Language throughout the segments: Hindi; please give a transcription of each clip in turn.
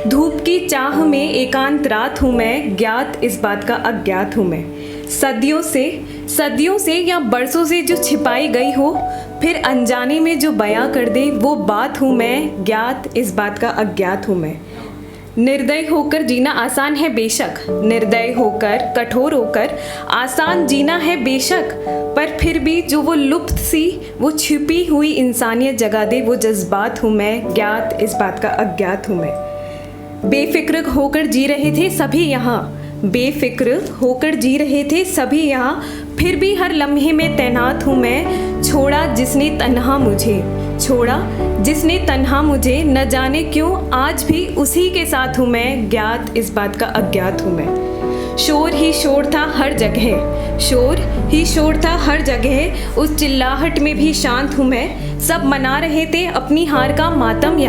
धूप की चाह में एकांत रात हूँ मैं, ज्ञात इस बात का अज्ञात हूँ मैं। सदियों से या बरसों से जो छिपाई गई हो, फिर अनजाने में जो बयां कर दे वो बात हूँ मैं, ज्ञात इस बात का अज्ञात हूँ मैं। निर्दय होकर जीना आसान है बेशक, निर्दय होकर कठोर होकर आसान जीना है बेशक, पर फिर भी जो वो लुप्त सी वो छिपी हुई इंसानियत जगा दे वो जज्बात हूँ मैं, ज्ञात इस बात का अज्ञात हूँ मैं। बेफिक्र होकर जी रहे थे सभी यहाँ, बेफिक्र होकर जी रहे थे सभी यहाँ, फिर भी हर लम्हे में तैनात हूँ मैं। छोड़ा जिसने तन्हा मुझे न जाने क्यों आज भी उसी के साथ हूँ मैं, ज्ञात इस बात का अज्ञात हूँ मैं। शोर ही शोर था हर जगह, उस चिल्लाहट में भी शांत हूँ मैं। सब मना रहे थे अपनी हार का मातम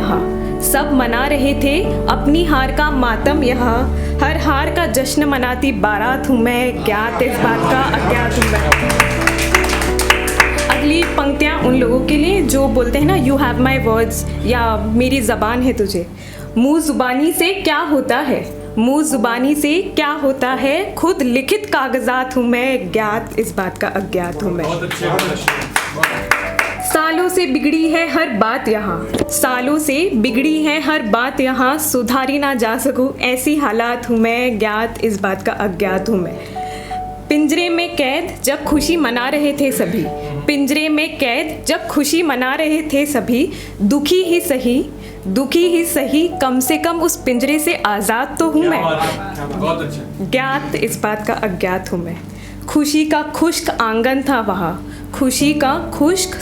यहाँ, हर हार का जश्न मनाती बारात हूँ मैं, ज्ञात इस बात का अज्ञात हूँ मैं। अगली पंक्तियाँ उन लोगों के लिए जो बोलते हैं ना, यू हैव माई वर्ड्स, या मेरी ज़बान है तुझे। मुँह ज़ुबानी से क्या होता है, खुद लिखित कागजात हूँ मैं, ज्ञात इस बात का अज्ञात हूँ मैं। सालों से बिगड़ी है हर बात यहाँ, सुधारी ना जा सकूँ ऐसी हालात हूँ मैं, ज्ञात इस बात का अज्ञात हूँ मैं। पिंजरे में कैद जब खुशी मना रहे थे सभी, दुखी ही सही कम से कम उस पिंजरे से आज़ाद तो हूँ मैं, ज्ञात इस बात का अज्ञात हूँ मैं। खुशी का खुश्क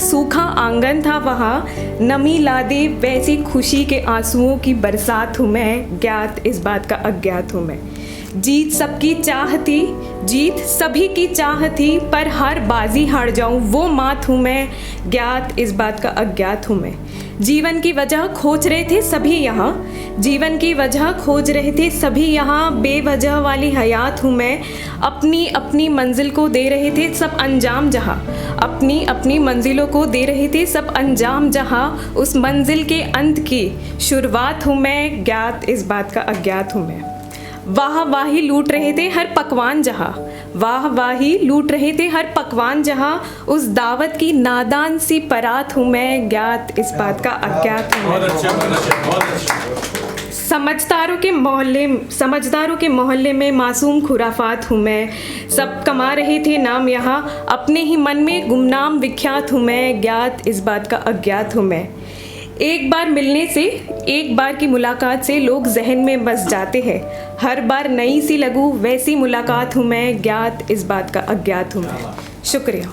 सूखा आंगन था वहाँ, नमी ला दे वैसी खुशी के आंसुओं की बरसात हूँ मैं, ज्ञात इस बात का अज्ञात हूँ मैं। जीत सभी की चाह थी, पर हर बाजी हार जाऊं वो मात हूँ मैं, ज्ञात इस बात का अज्ञात हूँ मैं। जीवन की वजह खोज रहे थे सभी यहाँ, बेवजह वाली हयात हूँ मैं। अपनी मंजिल को दे रहे थे सब अंजाम जहाँ, उस मंजिल के अंत की शुरुआत हूँ मैं, ज्ञात इस बात का अज्ञात हूँ मैं। वाह वाही लूट रहे थे हर पकवान जहाँ, उस दावत की नादान सी परात हूँ मैं, ज्ञात इस बात का अज्ञात हूँ मैं। समझदारों के मोहल्ले में मासूम खुराफात हूँ मैं, सब कमा रहे थे नाम यहाँ, अपने ही मन में गुमनाम विख्यात हूँ मैं, ज्ञात इस बात का अज्ञात हूँ मैं। एक बार की मुलाकात से लोग जहन में बस जाते हैं, हर बार नई सी लगूं वैसी मुलाकात हूँ मैं, ज्ञात इस बात का अज्ञात हूँ मैं। शुक्रिया।